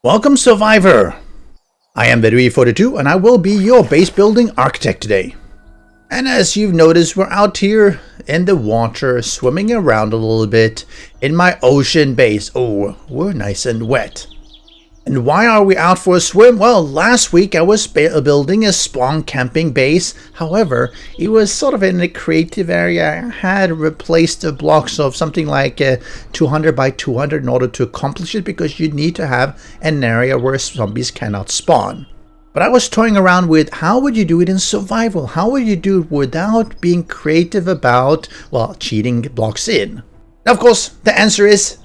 Welcome, Survivor! I am Bedouin42 and I will be your base building architect today. And as you've noticed, we're out here in the water, swimming around a little bit in my ocean base. Oh, we're nice and wet. And why are we out for a swim? Well, last week I was building a spawn camping base. However, it was sort of in the creative area. I had replaced the blocks of something like 200 by 200 in order to accomplish it, because you need to have an area where zombies cannot spawn. But I was toying around with how would you do it in survival? How would you do it without being creative about, well, cheating blocks in? Now, of course, the answer is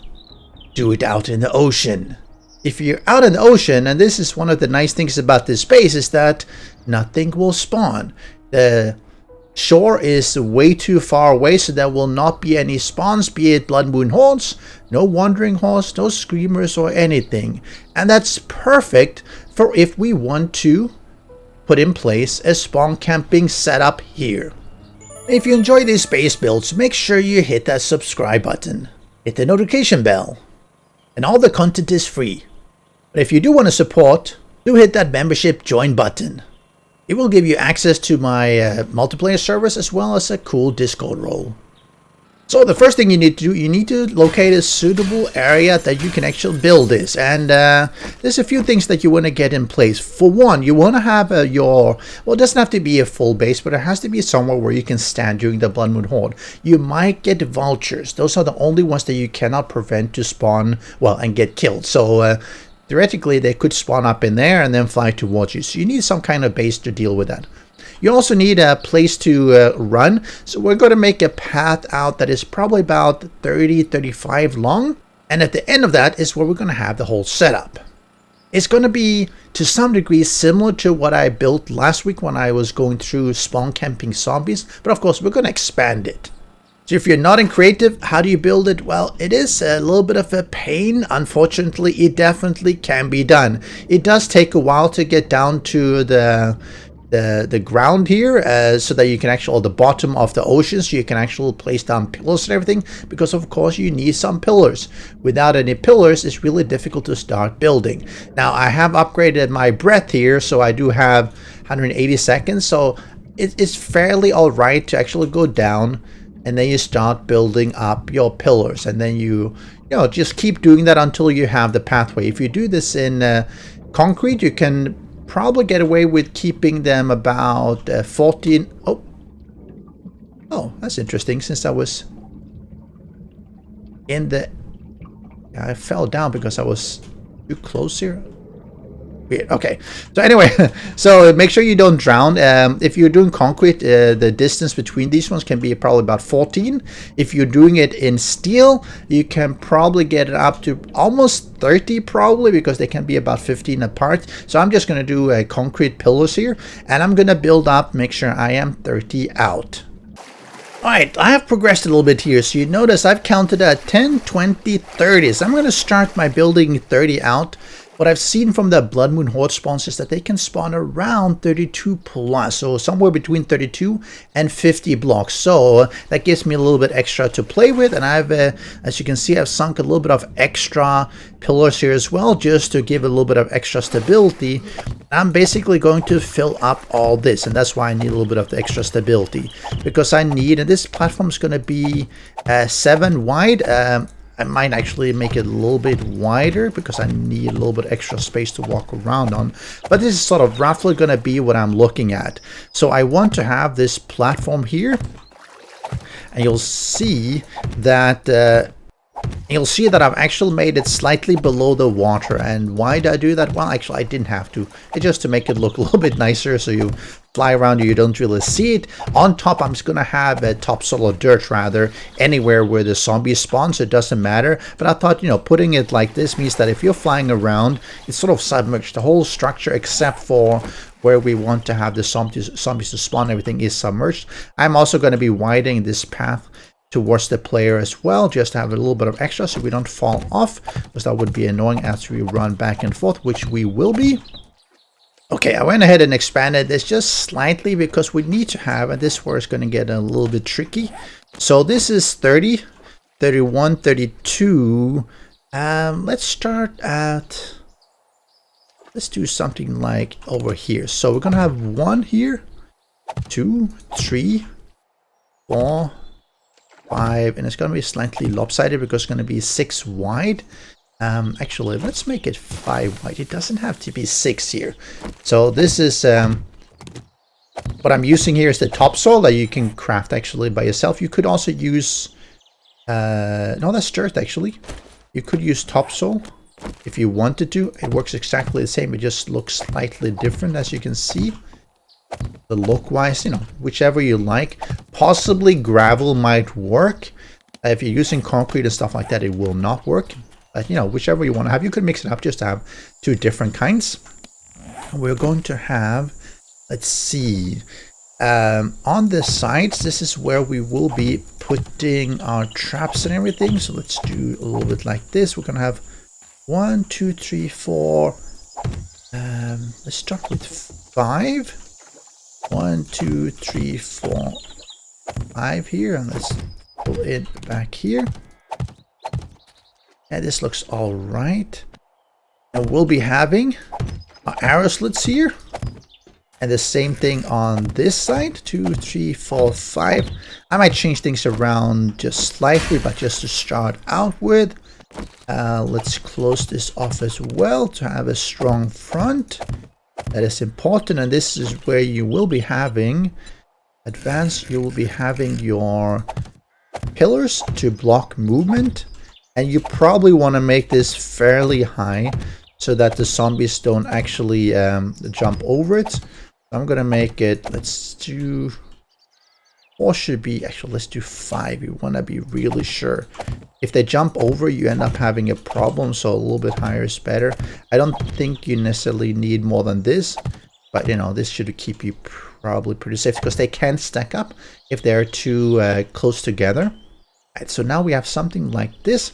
do it out in the ocean. If you're out in the ocean, and this is one of the nice things about this base, is that nothing will spawn. The shore is way too far away, so there will not be any spawns, be it blood moon hordes, no wandering hordes, no screamers or anything. And that's perfect for if we want to put in place a spawn camping setup here. If you enjoy these base builds, make sure you hit that subscribe button, hit the notification bell, and all the content is free. But if you do want to support, do hit that membership join button. It will give you access to my multiplayer servers as well as a cool Discord role. So the first thing you need to do, you need to locate a suitable area that you can actually build this. And there's a few things that you want to get in place. For one, you want to have well, it doesn't have to be a full base, but it has to be somewhere where you can stand during the Blood Moon Horde. You might get vultures. Those are the only ones that you cannot prevent to spawn, well, and get killed. So theoretically, they could spawn up in there and then fly towards you. So you need some kind of base to deal with that. You also need a place to run. So we're going to make a path out that is probably about 30-35 long. And at the end of that is where we're going to have the whole setup. It's going to be, to some degree, similar to what I built last week when I was going through spawn camping zombies. But of course, we're going to expand it. So if you're not in creative, how do you build it? Well, it is a little bit of a pain. Unfortunately, it definitely can be done. It does take a while to get down to the ground here, so that you can actually, or the bottom of the ocean, so you can actually place down pillars and everything, because of course you need some pillars. Without any pillars, it's really difficult to start building. Now, I have upgraded my breath here, so I do have 180 seconds, so it's fairly all right to actually go down. And then you start building up your pillars, and then you just keep doing that until you have the pathway. If you do this in concrete, you can probably get away with keeping them about 14. Oh, that's interesting. Since I was in the, I fell down because I was too close here. Weird. Okay, so anyway, so make sure you don't drown. If you're doing concrete, the distance between these ones can be probably about 14. If you're doing it in steel, you can probably get it up to almost 30 probably, because they can be about 15 apart. So I'm just going to do concrete pillars here, and I'm going to build up, make sure I am 30 out. Alright, I have progressed a little bit here, so you notice I've counted at 10, 20, 30. So I'm going to start my building 30 out. What I've seen from the Blood Moon Horde spawns is that they can spawn around 32 plus, so somewhere between 32 and 50 blocks. So that gives me a little bit extra to play with, and I've, as you can see, I've sunk a little bit of extra pillars here as well, just to give a little bit of extra stability. I'm basically going to fill up all this, and that's why I need a little bit of the extra stability, because I need, and this platform is going to be 7 wide. I might actually make it a little bit wider because I need a little bit extra space to walk around on. But this is sort of roughly going to be what I'm looking at. So I want to have this platform here. And you'll see that I've actually made it slightly below the water. And why did I do that? Well, actually, I didn't have to. It's just to make it look a little bit nicer, so you fly around, you don't really see it. On top, I'm just going to have a topsoil or dirt, rather, anywhere where the zombies spawn, so it doesn't matter. But I thought, putting it like this means that if you're flying around, it's sort of submerged. The whole structure, except for where we want to have the zombies to spawn, everything is submerged. I'm also going to be widening this path towards the player as well, just to have a little bit of extra so we don't fall off, because that would be annoying as we run back and forth, which we will be. Okay, I went ahead and expanded this just slightly because we need to have, and this is where it's going to get a little bit tricky. So this is 30, 31, 32. Let's start at let's do something like over here. So we're gonna have 1 here, 2, 3, 4, 5, and it's gonna be slightly lopsided because it's gonna be 6 wide. Actually, let's make it 5 wide. It doesn't have to be 6 here. So this is what I'm using here is the topsoil that you can craft actually by yourself. You could also use no, that's dirt actually. You could use topsoil if you wanted to. It works exactly the same. It just looks slightly different, as you can see. The look wise, you know, whichever you like. Possibly gravel might work. If you're using concrete and stuff like that, it will not work. But you know, whichever you want to have, you could mix it up just to have 2 different kinds. And we're going to have, let's see, on the sides, this is where we will be putting our traps and everything. So let's do a little bit like this. We're gonna have 1, 2, 3, 4. Let's start with 5. 1, 2, 3, 4, 5 here, and let's pull it back here. And this looks all right. And we'll be having our arrow slits here. And the same thing on this side. 2, 3, 4, 5. I might change things around just slightly, but just to start out with. Let's close this off as well to have a strong front. That is important, and this is where you will be having advanced. You will be having your pillars to block movement, and you probably want to make this fairly high so that the zombies don't actually jump over it. I'm gonna make it, let's do 4, should be actually, let's do 5. You want to be really sure. If they jump over, you end up having a problem, so a little bit higher is better. I don't think you necessarily need more than this, but you know, this should keep you probably pretty safe because they can stack up if they're too close together. Right, so now we have something like this.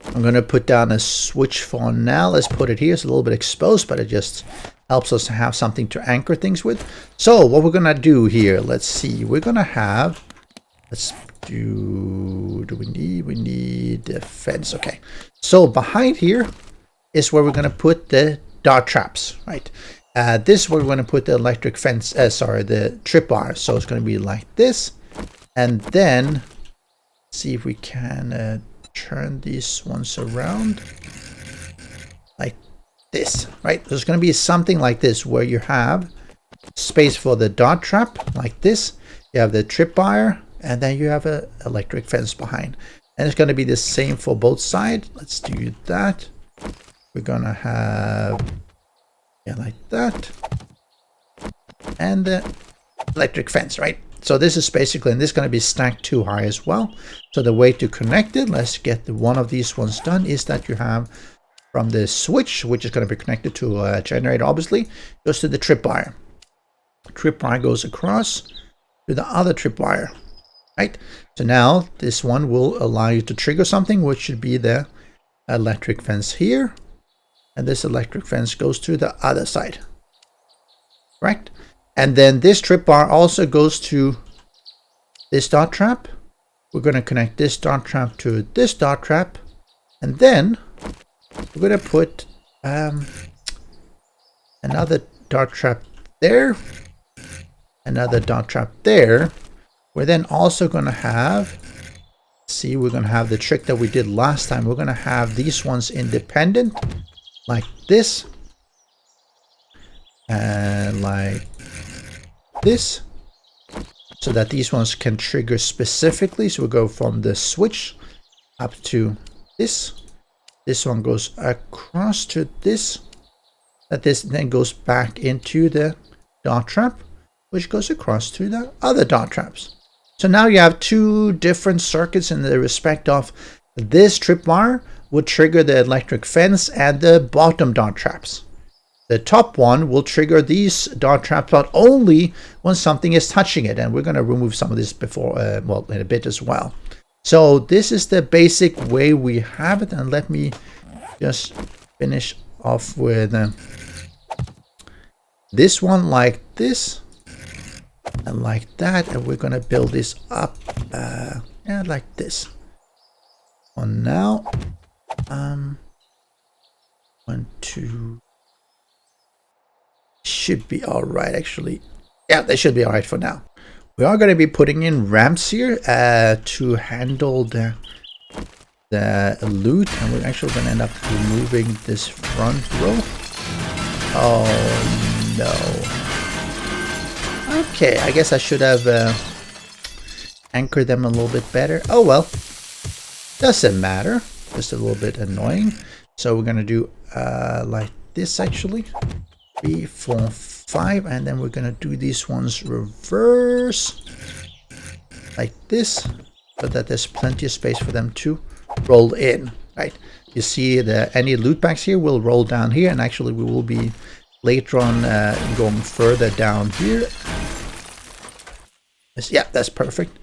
I'm going to put down a switch for now. Let's put it here. It's a little bit exposed, but it just helps us to have something to anchor things with. So what we're going to do here, let's see. We're going to have, let's do we need a fence. Okay. So behind here is where we're going to put the dart traps, right? This is where we're going to put the electric fence, the trip bar. So it's going to be like this. And then see if we can turn these ones around like this, right? There's going to be something like this where you have space for the dart trap like this. You have the trip wire, and then you have an electric fence behind. And it's going to be the same for both sides. Let's do that. We're going to have, yeah, like that. And the electric fence, right? So this is basically, and this is going to be stacked too high as well. So the way to connect it, let's get one of these ones done, is that you have from the switch, which is going to be connected to a generator, obviously, goes to the tripwire. Tripwire goes across to the other tripwire, right? So now this one will allow you to trigger something, which should be the electric fence here. And this electric fence goes to the other side, correct? And then this trip bar also goes to this dart trap. We're going to connect this dart trap to this dart trap. And then we're going to put another dart trap there. Another dart trap there. We're then also going to have, see, we're going to have the trick that we did last time. We're going to have these ones independent like this. And like this, so that these ones can trigger specifically. So we'll go from the switch up to this. This one goes across to this. That this then goes back into the dart trap, which goes across to the other dart traps. So now you have two different circuits in the respect of this tripwire would trigger the electric fence and the bottom dart traps. The top one will trigger these dart traps, but only when something is touching it. And we're going to remove some of this before, well, in a bit as well. So this is the basic way we have it. And let me just finish off with this one like this and like that. And we're going to build this up yeah, like this. On now, 1, 2, should be all right, actually. Yeah, they should be all right for now. We are going to be putting in ramps here to handle the loot, and we're actually going to end up removing this front row. Oh no. Okay, I guess I should have anchored them a little bit better. Oh well, doesn't matter. Just a little bit annoying. So we're going to do like this actually. 3, 4, 5, and then we're going to do these ones reverse like this, so that there's plenty of space for them to roll in, right? You see any loot bags here will roll down here, and actually we will be later on going further down here. Yeah, that's perfect.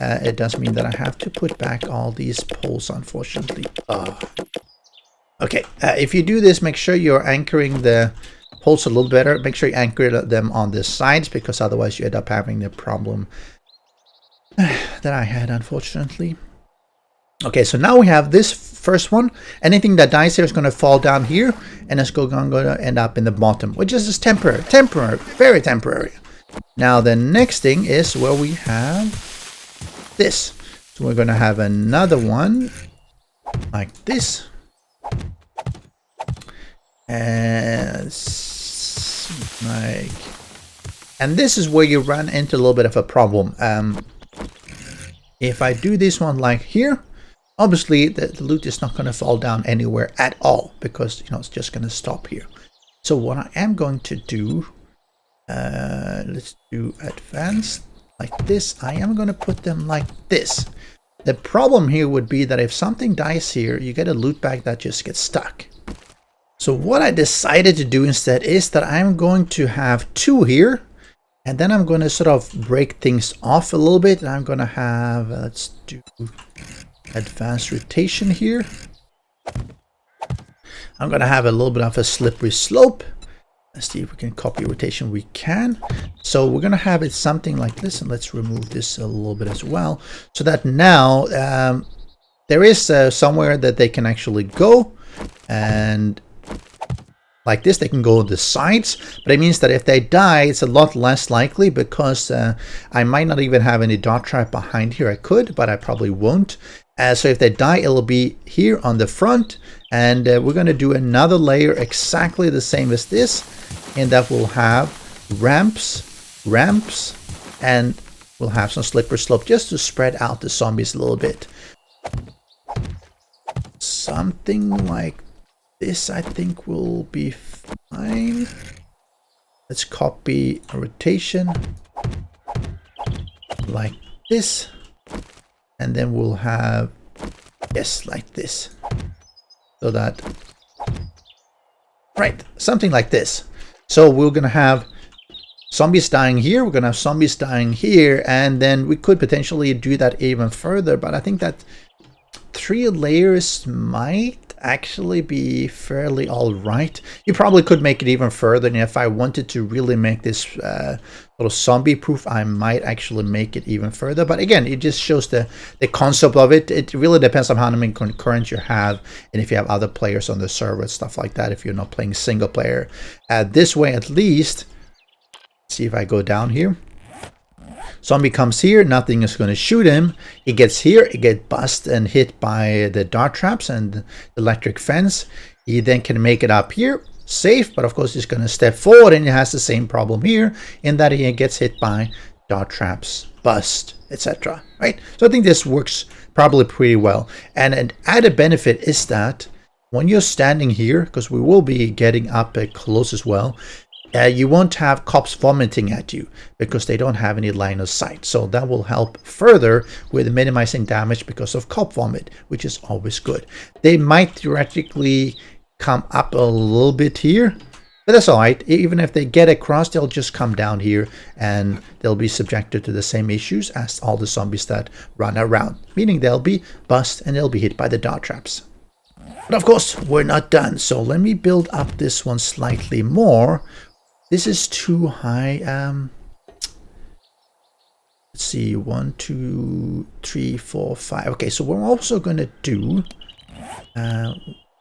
It does mean that I have to put back all these poles, unfortunately. Okay, if you do this, make sure you're anchoring the poles a little better. Make sure you anchor them on the sides, because otherwise you end up having the problem that I had, unfortunately. Okay, so now we have this first one. Anything that dies here is going to fall down here, and it's going to end up in the bottom, which is just temporary, very temporary. Now the next thing is where we have this. So we're going to have another one like this. And this is where you run into a little bit of a problem. If I do this one like here, obviously the loot is not going to fall down anywhere at all, because it's just going to stop here. So what I am going to do, let's do advanced like this. I am going to put them like this. The problem here would be that if something dies here, you get a loot bag that just gets stuck. So what I decided to do instead is that I'm going to have 2 here, and then I'm going to sort of break things off a little bit. And I'm going to have, let's do advanced rotation here. I'm going to have a little bit of a slippery slope. Let's see if we can copy rotation. We can. So we're going to have it something like this, and let's remove this a little bit as well, so that now there is somewhere that they can actually go, and like this, they can go on the sides, but it means that if they die, it's a lot less likely, because I might not even have any dart trap behind here. I could, but I probably won't. So if they die, it'll be here on the front, and we're going to do another layer exactly the same as this, and that will have ramps, and we'll have some slippery slope just to spread out the zombies a little bit. Something like this, I think, will be fine. Let's copy a rotation like this, and then we'll have, yes, like this, so that, right, something like this. So we're gonna have zombies dying here, we're gonna have zombies dying here, and then we could potentially do that even further, but I think that 3 layers might actually be fairly all right. You probably could make it even further, and if I wanted to really make this little zombie proof, I might actually make it even further. But again, it just shows the concept of it. It really depends on how many concurrent you have, and if you have other players on the server, stuff like that, if you're not playing single player. This way, at least, see if I go down here. Zombie comes here, nothing is going to shoot him. He gets here, he gets busted and hit by the dart traps and the electric fence. He then can make it up here, safe, but of course he's going to step forward, and he has the same problem here, in that he gets hit by dart traps, bust, etc. Right? So I think this works probably pretty well. And an added benefit is that when you're standing here, because we will be getting up close as well, you won't have cops vomiting at you, because they don't have any line of sight. So that will help further with minimizing damage because of cop vomit, which is always good. They might theoretically come up a little bit here, but that's all right. Even if they get across, they'll just come down here, and they'll be subjected to the same issues as all the zombies that run around, meaning they'll be bust and they'll be hit by the dart traps. But of course, we're not done. So let me build up this one slightly more. This is too high. Let's see, 1, 2, 3, 4, 5. Okay, so we're also going to do,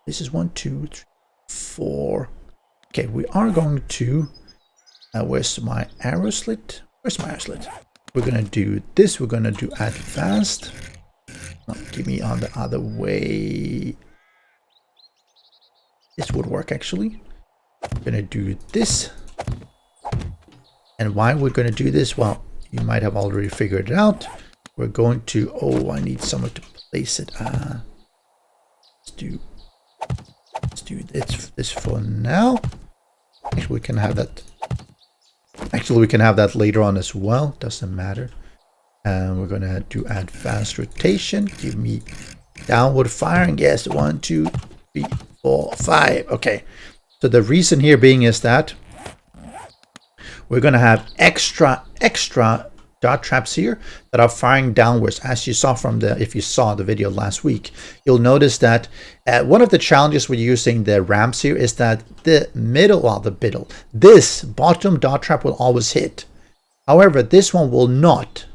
this is 1, 2, 3, 4. Okay, we are going to Where's my arrow slit? Where's my arrow slit? We're gonna do this. We're gonna do advanced. No, give me on the other way. This would work actually. We're gonna do this. And why we're gonna do this? Well, you might have already figured it out. We're going to, oh, I need somewhere to place it. Let's do this for now. Actually, we can have that. Actually, we can have that later on as well. Doesn't matter. And we're gonna do advanced rotation. Give me downward firing. Yes, 1, 2, 3, 4, 5. Okay. So the reason here being is that we're gonna have extra dart traps here that are firing downwards. As you saw from the, if you saw the video last week, you'll notice that one of the challenges with using the ramps here is that the this bottom dart trap will always hit. However, this one will not.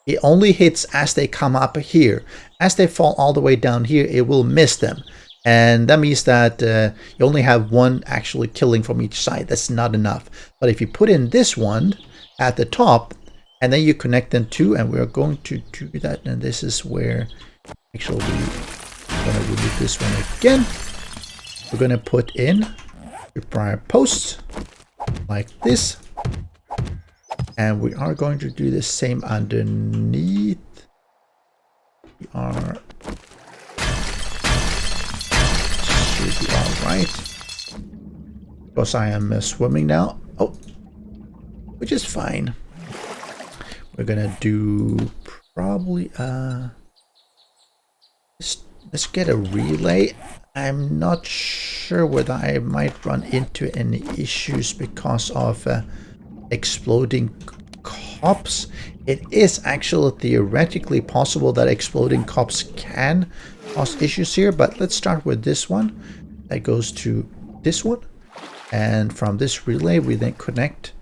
It only hits as they come up here. As they fall all the way down here, it will miss them. And that means that you only have one actually killing from each side. That's not enough. But if you put in this one at the top, and then you connect them to, and we're going to do that. And this is where actually we're going to remove this one again. We're going to put in prior posts like this. And we are going to do the same underneath. We are, should be all right. Because I am swimming now. Oh, which is fine. We're gonna do probably let's get a relay. I'm not sure whether I might run into any issues because of exploding cops. It is actually theoretically possible that exploding cops can cause issues here, but let's start with this one that goes to this one, and from this relay we then connect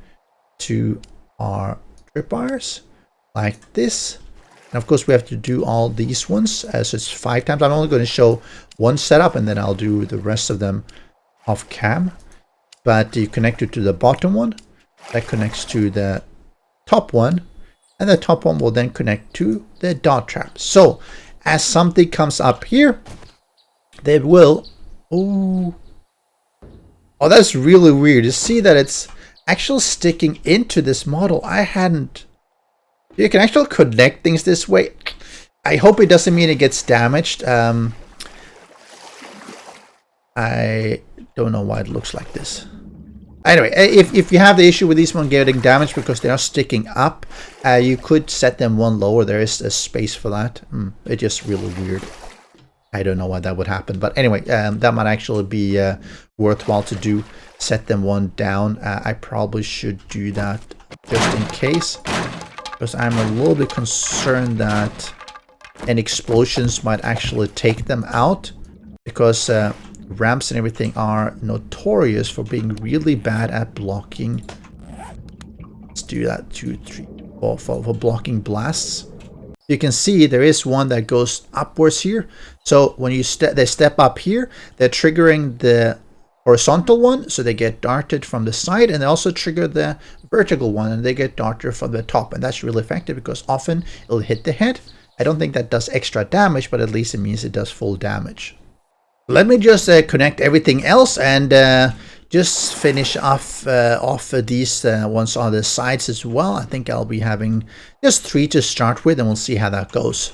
to our tripwires like this. And of course we have to do all these ones as it's 5 times. I'm only going to show one setup and then I'll do the rest of them off cam. But you connect it to the bottom one, that connects to the top one, and the top one will then connect to the dart trap. So as something comes up here, they will, oh that's really weird. You see that it's actually sticking into this model. I hadn't. You can actually connect things this way. I hope it doesn't mean it gets damaged. I don't know why it looks like this. Anyway, if you have the issue with these one getting damaged because they are sticking up, you could set them one lower. There is a space for that. It's just really weird. I don't know why that would happen. But anyway, that might actually be worthwhile to do. Set them one down. I probably should do that just in case, because I'm a little bit concerned that any explosions might actually take them out, because ramps and everything are notorious for being really bad at blocking. Let's do that 2, 3, 4 for blocking blasts. You can see there is one that goes upwards here. So when you they step up here, they're triggering the horizontal one, so they get darted from the side, and they also trigger the vertical one and they get darted from the top. And that's really effective because often it'll hit the head. I don't think that does extra damage, but at least it means it does full damage. Let me just connect everything else and just finish off these ones on the sides as well. I think I'll be having just 3 to start with, and we'll see how that goes.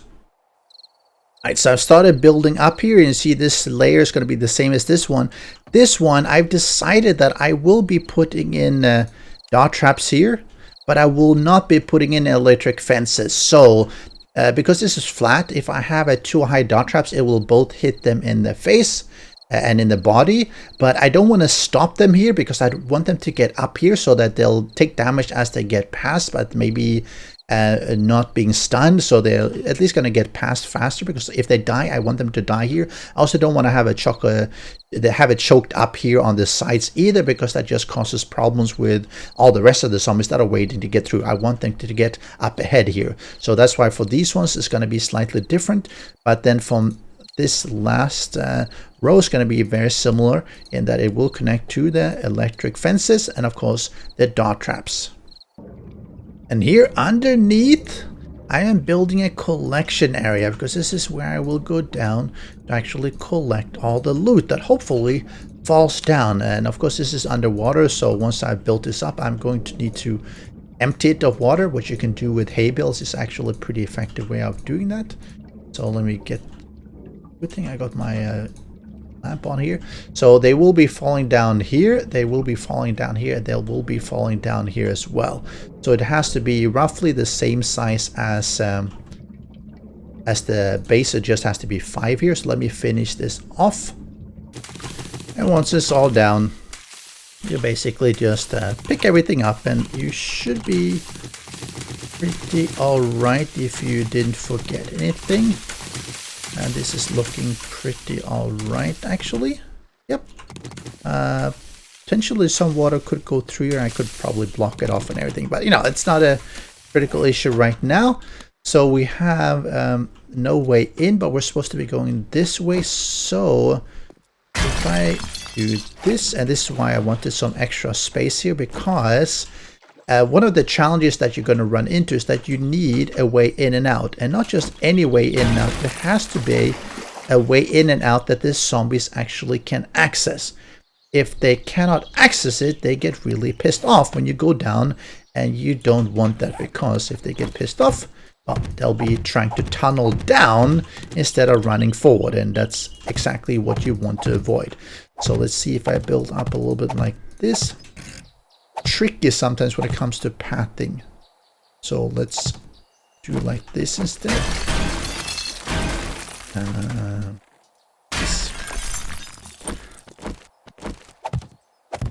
Alright, so I've started building up here, and you see this layer is going to be the same as this one. This one, I've decided that I will be putting in dart traps here, but I will not be putting in electric fences. So because this is flat, if I have a too high dart traps, it will both hit them in the face and in the body. But I don't want to stop them here because I want them to get up here so that they'll take damage as they get past, but maybe not being stunned, so they're at least going to get past faster, because if they die, I want them to die here. I also don't want to have have it choked up here on the sides either, because that just causes problems with all the rest of the zombies that are waiting to get through. I want them to get up ahead here. So that's why for these ones it's going to be slightly different. But then from this last row is going to be very similar in that it will connect to the electric fences and of course the dart traps. And here underneath, I am building a collection area because this is where I will go down to actually collect all the loot that hopefully falls down. And of course this is underwater, so once I've built this up, I'm going to need to empty it of water, which you can do with hay bales. Is actually a pretty effective way of doing that. So let me get, good thing I got my lamp on here. So they will be falling down here, they will be falling down here, they will be falling down here as well. So it has to be roughly the same size as the base. It just has to be 5 here. So let me finish this off. And once it's all down, you basically just pick everything up and you should be pretty alright if you didn't forget anything. And this is looking pretty alright actually. Yep. Potentially some water could go through here. I could probably block it off and everything, but you know, it's not a critical issue right now. So we have no way in, but we're supposed to be going this way. So if I do this, and this is why I wanted some extra space here, because one of the challenges that you're going to run into is that you need a way in and out, and not just any way in and out. There has to be a way in and out that the zombies actually can access. If they cannot access it, they get really pissed off when you go down, and you don't want that, because if they get pissed off, well, they'll be trying to tunnel down instead of running forward, and that's exactly what you want to avoid. So let's see if I build up a little bit like this. Tricky sometimes when it comes to pathing. So let's do like this instead. This.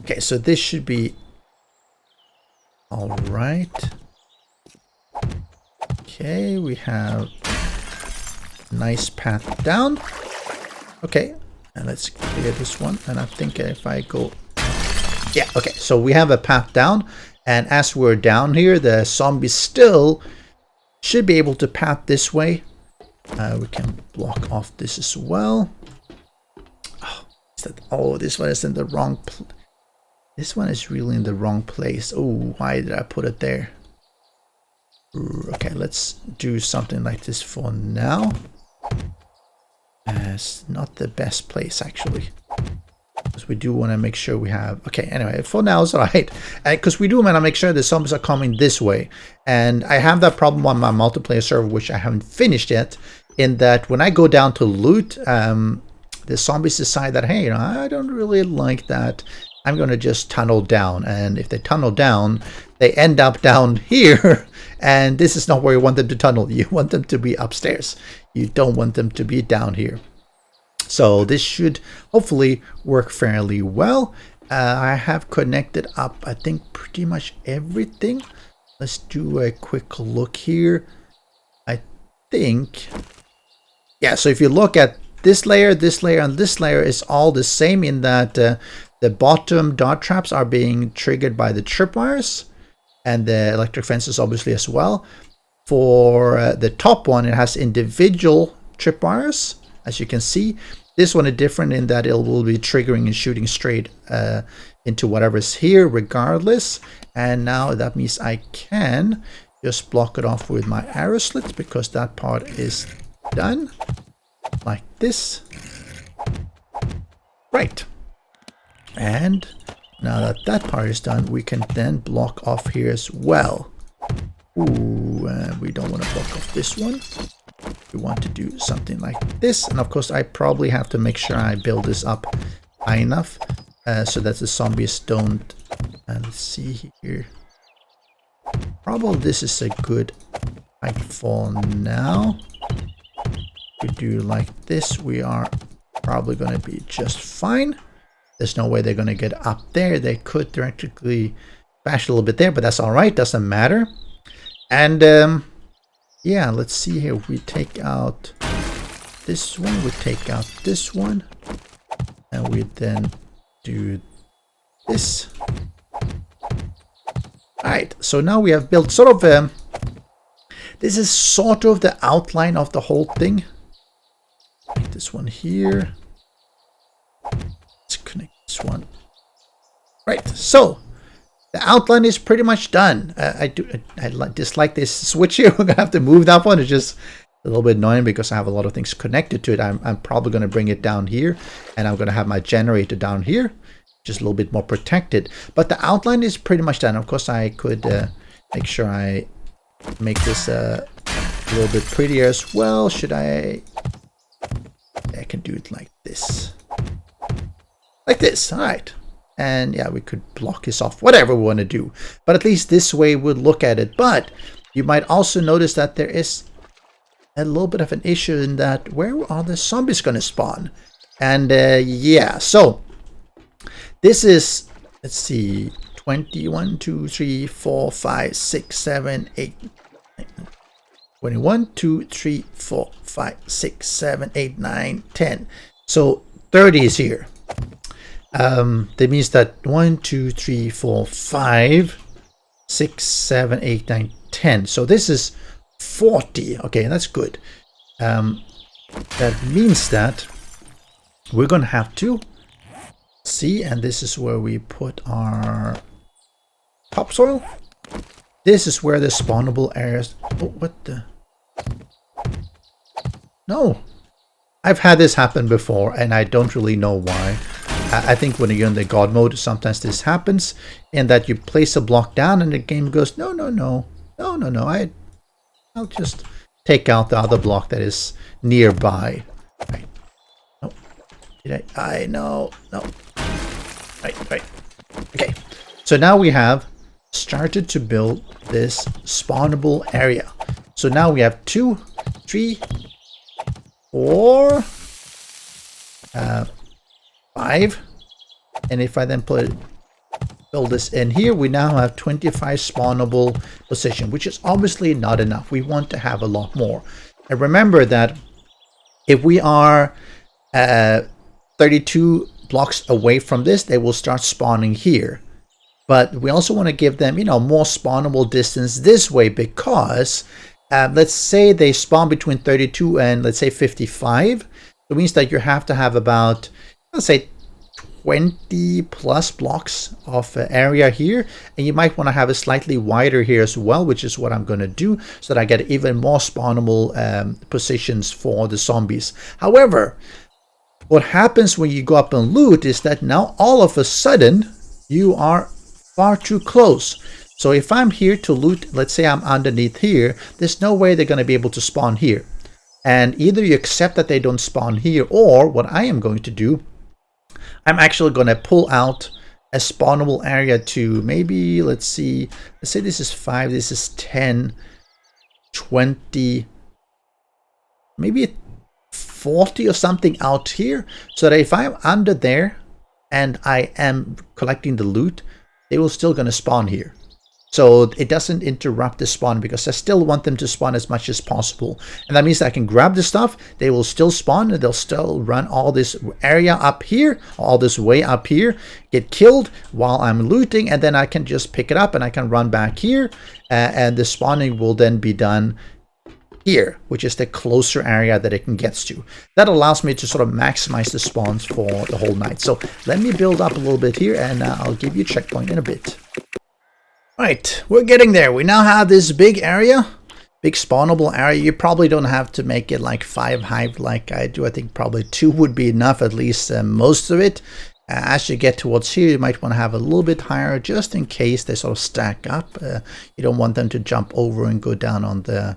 Okay, so this should be all right. Okay, we have a nice path down. Okay, and let's clear this one. And I think if I go, yeah, okay, so we have a path down, and as we're down here, the zombies still should be able to path this way. We can block off this as well. Oh, this one is in the wrong place. This one is really in the wrong place. Oh, why did I put it there? Okay, let's do something like this for now. It's not the best place actually, because we do want to make sure we have, okay, anyway, for now it's alright, because we do want to make sure the zombies are coming this way. And I have that problem on my multiplayer server, which I haven't finished yet, in that when I go down to loot, the zombies decide that, hey, you know, I don't really like that, I'm going to just tunnel down. And if they tunnel down, they end up down here. And this is not where you want them to tunnel. You want them to be upstairs. You don't want them to be down here. So this should hopefully work fairly well. I have connected up, I think, pretty much everything. Let's do a quick look here. I think, yeah, so if you look at this layer, and this layer is all the same, in that the bottom dart traps are being triggered by the tripwires, and the electric fences obviously as well. For the top one, it has individual tripwires, as you can see. This one is different in that it will be triggering and shooting straight into whatever's here regardless. And now that means I can just block it off with my arrow slits, because that part is done like this. Right. And now that that part is done, we can then block off here as well. Ooh, we don't want to block off this one. We want to do something like this. And of course, I probably have to make sure I build this up high enough so that the zombies don't. Let's see here. Probably this is a good height for now. We do like this, we are probably going to be just fine. There's no way they're going to get up there. They could theoretically bash a little bit there, but that's all right. Doesn't matter. And yeah, let's see here. We take out this one. We take out this one. And we then do this. Alright, so now we have built sort of... this is sort of the outline of the whole thing. Like this one here. Let's connect this one. Right, so the outline is pretty much done. I dislike this switch here. We're gonna have to move that one. It's just a little bit annoying because I have a lot of things connected to it. I'm probably gonna bring it down here, and I'm gonna have my generator down here, just a little bit more protected. But the outline is pretty much done. Of course, I could make sure I make this a little bit prettier as well. Should I? I can do it like this. Like this. All right. And yeah, we could block this off, whatever we want to do. But at least this way we'll look at it. But you might also notice that there is a little bit of an issue in that where are the zombies going to spawn? And yeah, so this is, let's see, 21, 2, 3, 4, 5, 6, 7, 8, 21, 2, 3, 4, 5, 6, 7, 8, 9, 10. So 30 is here. That means that 1, 2, 3, 4, 5, 6, 7, 8, 9, 10. So this is 40. Okay, that's good. That means that we're going to have to see, and this is where we put our topsoil. This is where the spawnable areas. Oh, what the? No, I've had this happen before, and I don't really know why. I think when you're in the God mode, sometimes this happens, in that you place a block down and the game goes, no, I'll just take out the other block that is nearby. Right. No. Did I know. No. Right. Okay. So now we have started to build this spawnable area. So now we have 2, 3, 4, 5, and if I then build this in here, we now have 25 spawnable position, which is obviously not enough. We want to have a lot more. And remember that if we are 32 blocks away from this, they will start spawning here. But we also want to give them, more spawnable distance this way, because let's say they spawn between 32 and let's say 55. It means that you have to have about, let's say, 20 plus blocks of area here, and you might want to have it slightly wider here as well, which is what I'm going to do, so that I get even more spawnable positions for the zombies. However, what happens when you go up and loot is that now all of a sudden you are far too close. So if I'm here to loot, let's say I'm underneath here, there's no way they're going to be able to spawn here. And either you accept that they don't spawn here, or what I am going to do, I'm actually going to pull out a spawnable area to maybe, let's say this is 5, this is 10, 20, maybe 40 or something out here, so that if I'm under there and I am collecting the loot, they will still going to spawn here. So it doesn't interrupt the spawn, because I still want them to spawn as much as possible. And that means that I can grab the stuff, they will still spawn, and they'll still run all this area up here, all this way up here, get killed while I'm looting, and then I can just pick it up and I can run back here, and the spawning will then be done here, which is the closer area that it can get to. That allows me to sort of maximize the spawns for the whole night. So let me build up a little bit here, and I'll give you a checkpoint in a bit. Right, we're getting there. We now have this big area, big spawnable area. You probably don't have to make it like 5 high like I do. I think probably 2 would be enough, at least most of it. As you get towards here, you might want to have a little bit higher, just in case they sort of stack up. You don't want them to jump over and go down on the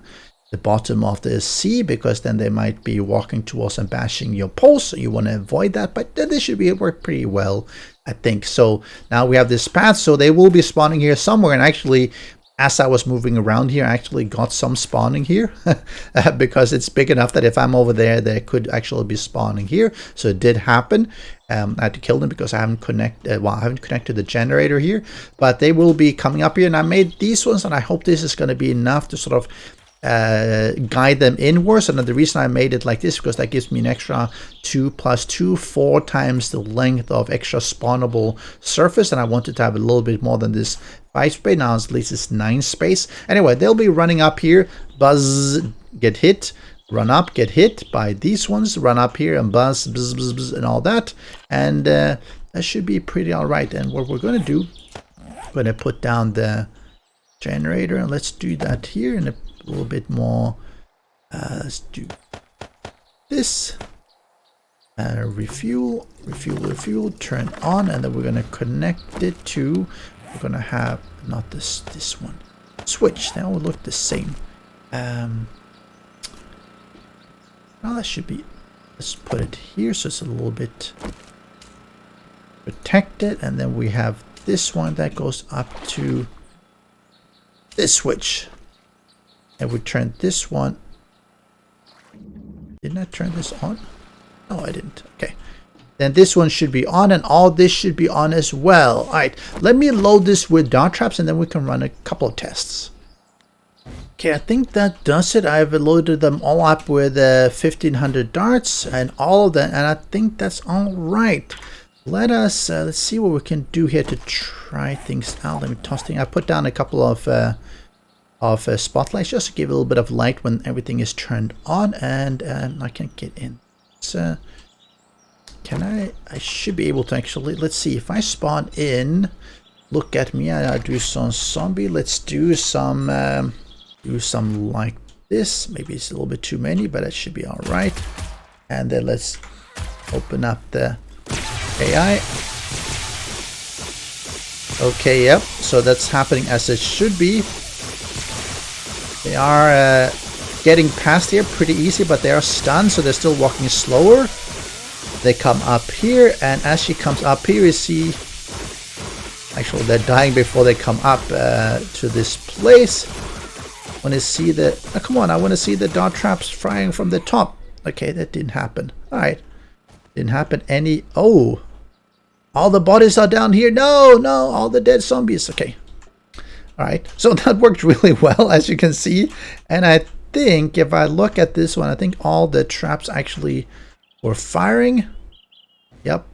bottom of the sea, because then they might be walking towards and bashing your poles. So you want to avoid that, but this should work pretty well, I think. So now we have this path, so they will be spawning here somewhere. And actually, as I was moving around here, I actually got some spawning here because it's big enough that if I'm over there, they could actually be spawning here. So it did happen. I had to kill them because I haven't connected the generator here, but they will be coming up here. And I made these ones, and I hope this is going to be enough to sort of guide them inwards. And the reason I made it like this, because that gives me an extra 2 plus 2, 4 times the length of extra spawnable surface, and I wanted to have a little bit more than this 5 space. Now at least it's 9 space. Anyway, they'll be running up here, buzz, get hit, run up, get hit by these ones, run up here and buzz, buzz, buzz, buzz and all that. And that should be pretty all right. And what we're going to do, we're going to put down the generator, and let's do that here in a little bit more. Let's do this. Refuel, turn on, and then we're going to connect it to, we're going to have, not this one, switch. That will look the same. Well, that should be, let's put it here so it's a little bit protected, and then we have this one that goes up to this switch, and we turn this one. Didn't I turn this on? No, I didn't. Okay. Then this one should be on, and all this should be on as well. All right, let me load this with dart traps, and then we can run a couple of tests. Okay, I think that does it. I've loaded them all up with 1500 darts and all of that, and I think that's all right. Let us let's see what we can do here to try things out. Let me toss things. I put down a couple of spotlights just to give a little bit of light when everything is turned on, and I can get in. So can I should be able to actually, let's see if I spawn in. Look at me, I do some zombie. Let's do some like this. Maybe it's a little bit too many, but it should be all right. And then let's open up the AI. Okay, yep, so that's happening as it should be. They are getting past here pretty easy, but they are stunned, so they're still walking slower. They come up here, and as she comes up here, you see, actually they're dying before they come up to this place. Want to see the, oh, come on, I want to see the dart traps firing from the top. Okay, that didn't happen. All right, didn't happen any. Oh, all the bodies are down here. No, all the dead zombies. Okay. All right, so that worked really well, as you can see. And I think if I look at this one, I think all the traps actually were firing. Yep,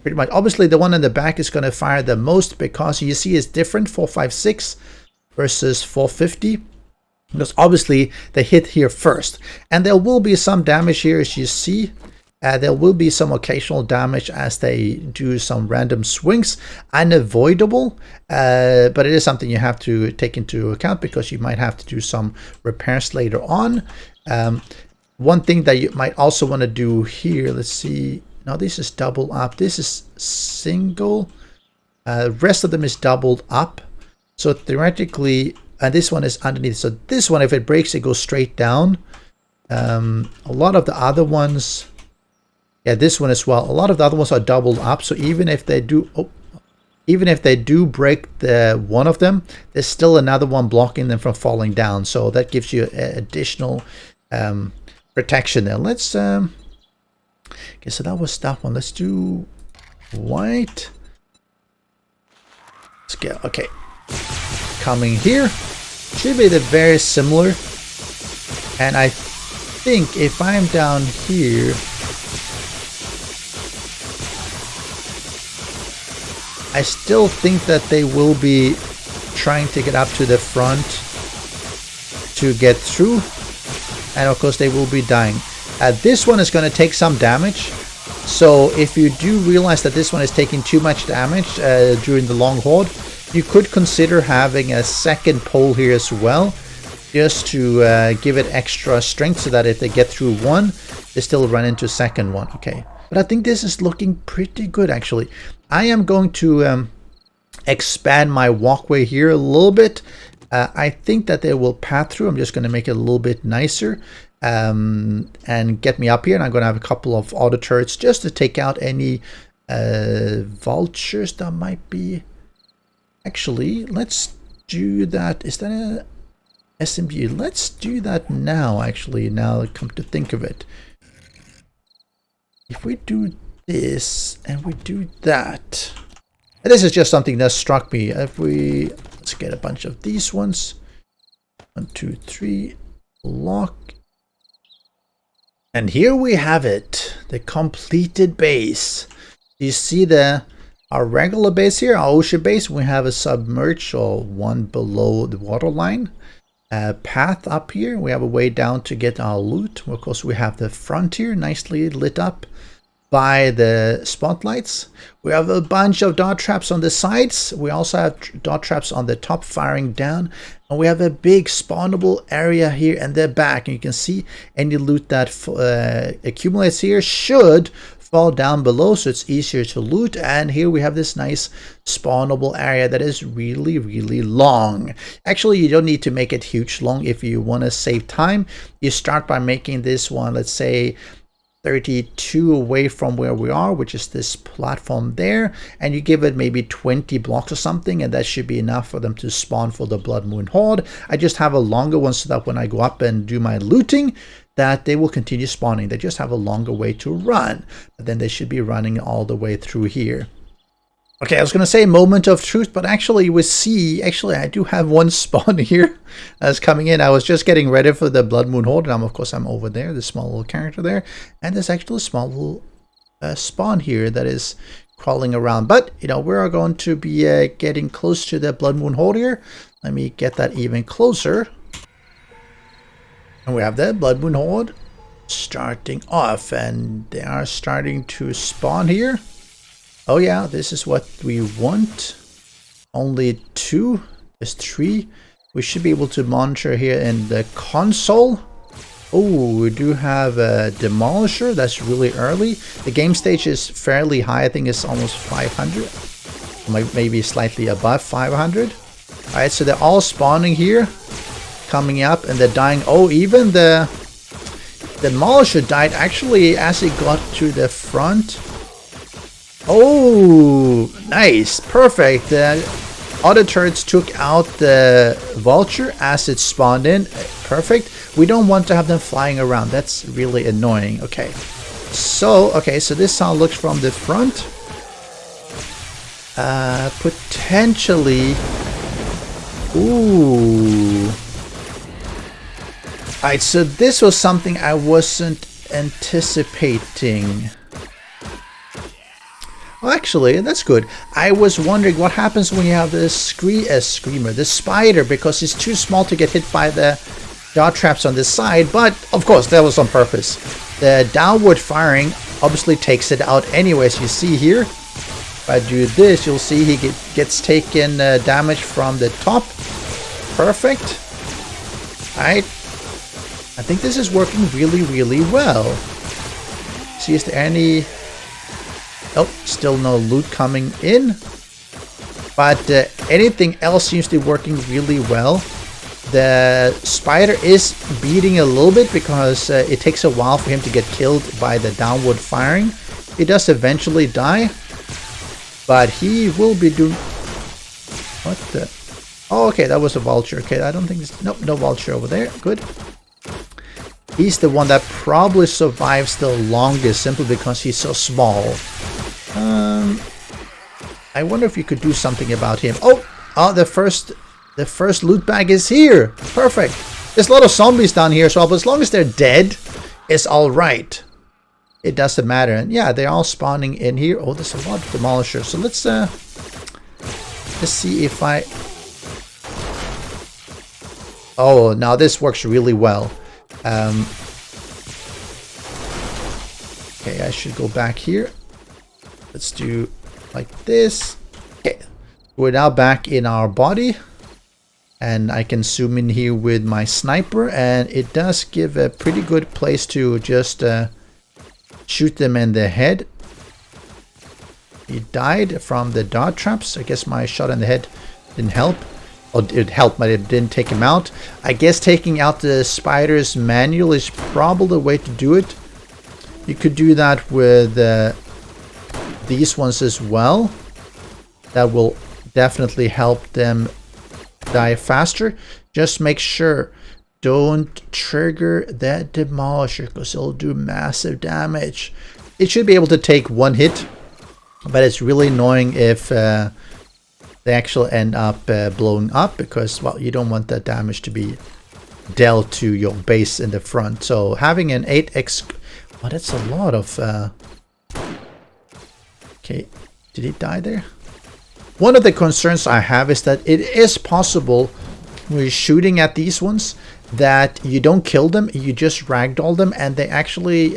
pretty much. Obviously, the one in the back is going to fire the most because you see it's different, 456 versus 450. Because obviously they hit here first. And there will be some damage here, as you see. There will be some occasional damage as they do some random swings. Unavoidable, but it is something you have to take into account because you might have to do some repairs later on. One thing that you might also want to do here, let's see. Now this is double up. This is single. The rest of them is doubled up. So theoretically, and this one is underneath. So this one, if it breaks, it goes straight down. A lot of the other ones... Yeah, this one as well. A lot of the other ones are doubled up, so even if they do, break the one of them, there's still another one blocking them from falling down. So that gives you additional protection there. Let's okay, so that was that one. Let's do white. Let's get, okay, coming here should be the very similar. And I think if I'm down here, I still think that they will be trying to get up to the front to get through, and of course they will be dying. This one is going to take some damage, so if you do realize that this one is taking too much damage during the long horde, you could consider having a second pole here as well, just to give it extra strength so that if they get through one, they still run into second one. Okay, but I think this is looking pretty good actually. I am going to expand my walkway here a little bit. I think that they will pass through. I'm just going to make it a little bit nicer and get me up here. And I'm going to have a couple of auto turrets just to take out any vultures that might be. Actually, let's do that. Is that a SMG? Let's do that now, actually, now I come to think of it. If we do this and we do that, and this is just something that struck me. If we, let's get a bunch of these ones, 1 2 3, lock, and here we have it, the completed base. You see our regular base here, our ocean base. We have a submerged, or one below the water line, path up here. We have a way down to get our loot. Of course, we have the frontier nicely lit up by the spotlights. We have a bunch of dart traps on the sides. We also have dart traps on the top firing down. And we have a big spawnable area here in the back. And you can see any loot that accumulates here should fall down below, so it's easier to loot. And here we have this nice spawnable area that is really, really long. Actually, you don't need to make it huge long if you want to save time. You start by making this one, let's say 32 away from where we are, which is this platform there, and you give it maybe 20 blocks or something, and that should be enough for them to spawn for the Blood Moon Horde. I just have a longer one so that when I go up and do my looting, that they will continue spawning. They just have a longer way to run, but then they should be running all the way through here. Okay, I was going to say moment of truth, but actually we see, I do have one spawn here that's coming in. I was just getting ready for the Blood Moon Horde, and of course I'm over there, the small little character there, and there's actually a small little spawn here that is crawling around. But, you know, we're going to be getting close to the Blood Moon Horde here. Let me get that even closer. And we have the Blood Moon Horde starting off, and they are starting to spawn here. Oh yeah, this is what we want. Only 2, there's 3. We should be able to monitor here in the console. Oh, we do have a Demolisher. That's really early. The game stage is fairly high. I think it's almost 500. Maybe slightly above 500. Alright, so they're all spawning here. Coming up, and they're dying. Oh, even the Demolisher died actually as it got to the front. Oh, nice. Perfect. The other turrets took out the Vulture as it spawned in. Perfect. We don't want to have them flying around. That's really annoying. Okay. So this is how it looks from the front. Potentially. Ooh. Alright, so this was something I wasn't anticipating. Well, actually, that's good. I was wondering what happens when you have this screamer, this spider, because it's too small to get hit by the dart traps on this side, but of course that was on purpose. The downward firing obviously takes it out anyways. You see here, if I do this, you'll see he gets taken damage from the top. Perfect. Alright. I think this is working really, really well. See, is there any... Oh, still no loot coming in. But anything else seems to be working really well. The spider is beating a little bit because it takes a while for him to get killed by the downward firing. He does eventually die. But he will be doing... What the... Oh, okay, that was a Vulture. Okay, I don't think... Nope, no Vulture over there. Good. He's the one that probably survives the longest simply because he's so small. I wonder if you could do something about him. Oh, the first loot bag is here. Perfect. There's a lot of zombies down here, so as long as they're dead, it's all right. It doesn't matter. And yeah, they're all spawning in here. Oh, there's a lot of Demolishers. So let's see if I... Oh, now this works really well. Okay, I should go back here. Let's do like this. Okay, we're now back in our body, and I can zoom in here with my sniper, and it does give a pretty good place to just shoot them in the head. He died from the dart traps. I guess my shot in the head didn't help. Oh, it helped, but it didn't take him out. I guess taking out the spiders manual is probably the way to do it. You could do that with these ones as well. That will definitely help them die faster. Just make sure don't trigger that Demolisher because it'll do massive damage. It should be able to take one hit, but it's really annoying if they actually end up blowing up because, well, you don't want that damage to be dealt to your base in the front. So having an 8x... Oh, that's a lot of... Okay, did he die there? One of the concerns I have is that it is possible we're shooting at these ones, that you don't kill them, you just ragdoll them, and they actually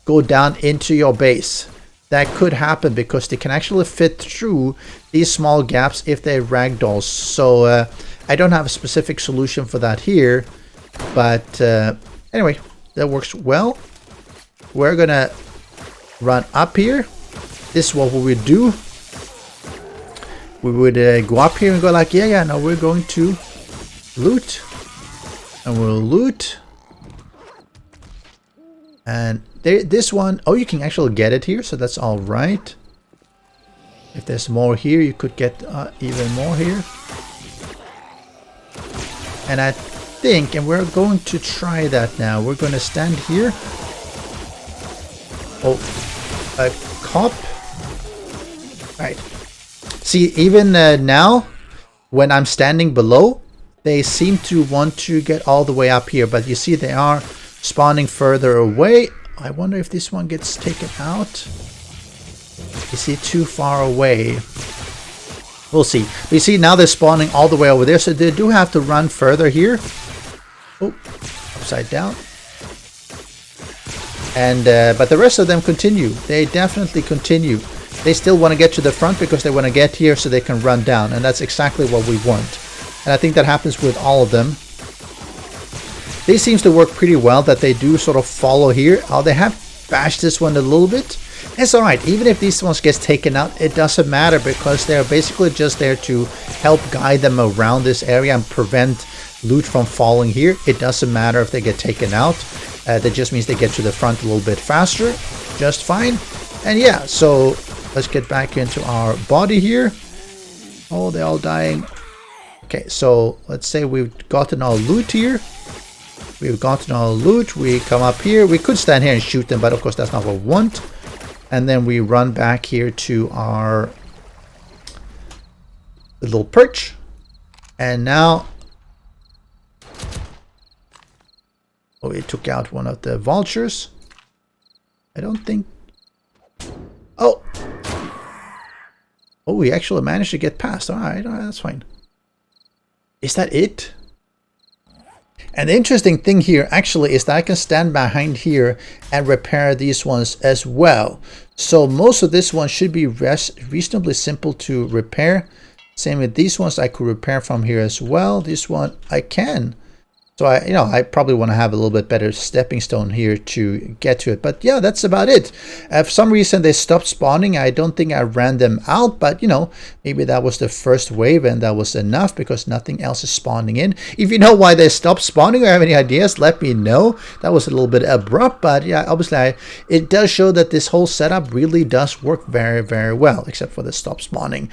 go down into your base. That could happen because they can actually fit through these small gaps if they ragdoll. So I don't have a specific solution for that here, but anyway, that works well. We're gonna run up here. This is what we would do. We would go up here and go like, yeah, no, we're going to loot. And we'll loot. And this one, oh, you can actually get it here, so that's all right. If there's more here, you could get even more here. And I think, and we're going to try that now. We're going to stand here. Oh, a cop. Right. See, even now, when I'm standing below, they seem to want to get all the way up here. But you see, they are spawning further away. I wonder if this one gets taken out. Is he too far away? We'll see. But you see, now they're spawning all the way over there. So they do have to run further here. Oh, upside down. And but the rest of them continue. They definitely continue. They still want to get to the front because they want to get here so they can run down. And that's exactly what we want. And I think that happens with all of them. This seems to work pretty well, that they do sort of follow here. Oh, they have bashed this one a little bit. It's alright. Even if these ones get taken out, it doesn't matter because they're basically just there to help guide them around this area and prevent loot from falling here. It doesn't matter if they get taken out. That just means they get to the front a little bit faster. Just fine. And yeah, so let's get back into our body here. Oh, they're all dying. Okay, so let's say we've gotten our loot here. We've gotten our loot. We come up here. We could stand here and shoot them, but of course that's not what we want. And then we run back here to our little perch. And now... oh, it took out one of the vultures. I don't think... oh! Oh, we actually managed to get past. Alright, that's fine. Is that it? And the interesting thing here actually is that I can stand behind here and repair these ones as well. So most of this one should be reasonably simple to repair. Same with these ones, I could repair from here as well. This one I can. So I probably want to have a little bit better stepping stone here to get to it. But yeah, that's about it. For some reason they stopped spawning. I don't think I ran them out, but maybe that was the first wave and that was enough because nothing else is spawning in. If you know why they stopped spawning or have any ideas, let me know. That was a little bit abrupt, but yeah, obviously it does show that this whole setup really does work very, very well, except for the stop spawning.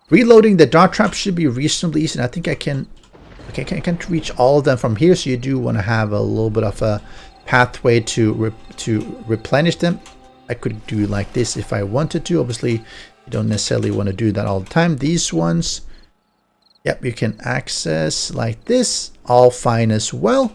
Reloading the dart trap should be reasonably easy, and I think I can... okay, I can't reach all of them from here, so you do want to have a little bit of a pathway to replenish them. I could do like this if I wanted to. Obviously, you don't necessarily want to do that all the time. These ones, yep, you can access like this. All fine as well.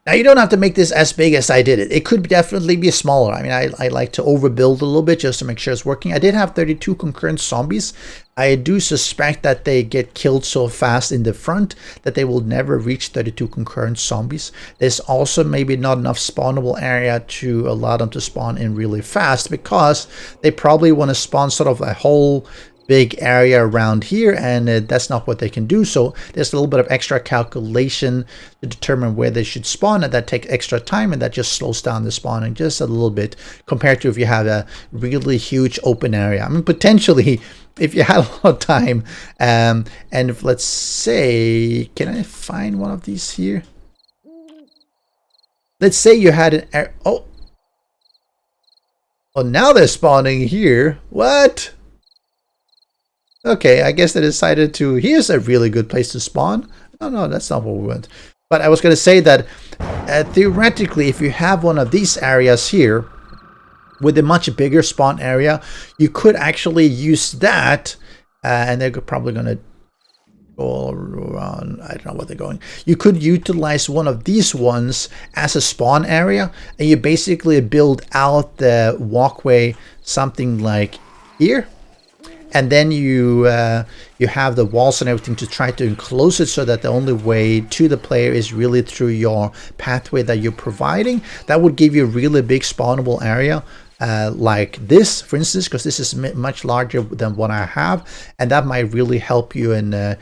Now, you don't have to make this as big as I did it. It could definitely be smaller. I mean, I like to overbuild a little bit just to make sure it's working. I did have 32 concurrent zombies. I do suspect that they get killed so fast in the front that they will never reach 32 concurrent zombies. There's also maybe not enough spawnable area to allow them to spawn in really fast because they probably want to spawn sort of a whole big area around here, and that's not what they can do. So there's a little bit of extra calculation to determine where they should spawn, and that takes extra time, and that just slows down the spawning just a little bit compared to if you have a really huge open area. I mean, potentially if you had a lot of time, and if, let's say, can I find one of these here? Let's say you had an area. Oh, now they're spawning here. What? Okay, I guess they decided to, here's a really good place to spawn. No, that's not what we want. But I was going to say that theoretically, if you have one of these areas here with a much bigger spawn area, you could actually use that, and they're probably going to go all around. I don't know what they're going. You could utilize one of these ones as a spawn area, and you basically build out the walkway something like here. and then you have the walls and everything to try to enclose it so that the only way to the player is really through your pathway that you're providing. That would give you a really big spawnable area. Like this, for instance, because this is much larger than what I have, and that might really help you in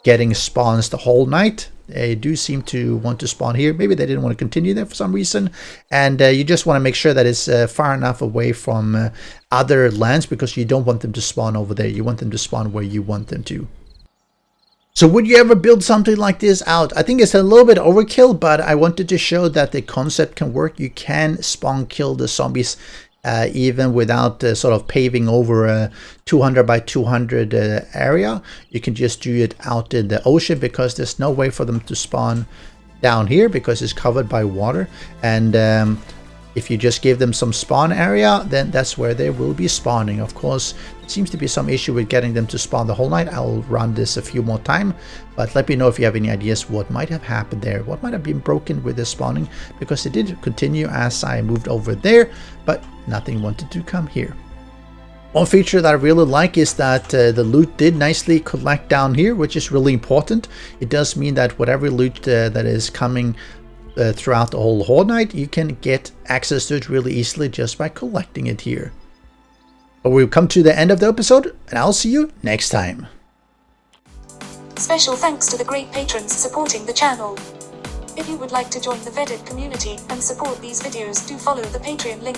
getting spawns the whole night. They do seem to want to spawn here. Maybe they didn't want to continue there for some reason, and you just want to make sure that it's far enough away from other lands, because you don't want them to spawn over there. You want them to spawn where you want them to. So would you ever build something like this out? I think it's a little bit overkill, but I wanted to show that the concept can work. You can spawn kill the zombies even without sort of paving over a 200 by 200 area. You can just do it out in the ocean, because there's no way for them to spawn down here because it's covered by water. And if you just give them some spawn area, then that's where they will be spawning. Of course, there seems to be some issue with getting them to spawn the whole night. I'll run this a few more times, but let me know if you have any ideas what might have happened there, what might have been broken with the spawning, because it did continue as I moved over there, but nothing wanted to come here. One feature that I really like is that the loot did nicely collect down here, which is really important. It does mean that whatever loot that is coming throughout the whole Horde night, you can get access to it really easily just by collecting it here. But we've come to the end of the episode, and I'll see you next time. Special thanks to the great patrons supporting the channel. If you would like to join the vetted community and support these videos, do follow the Patreon link.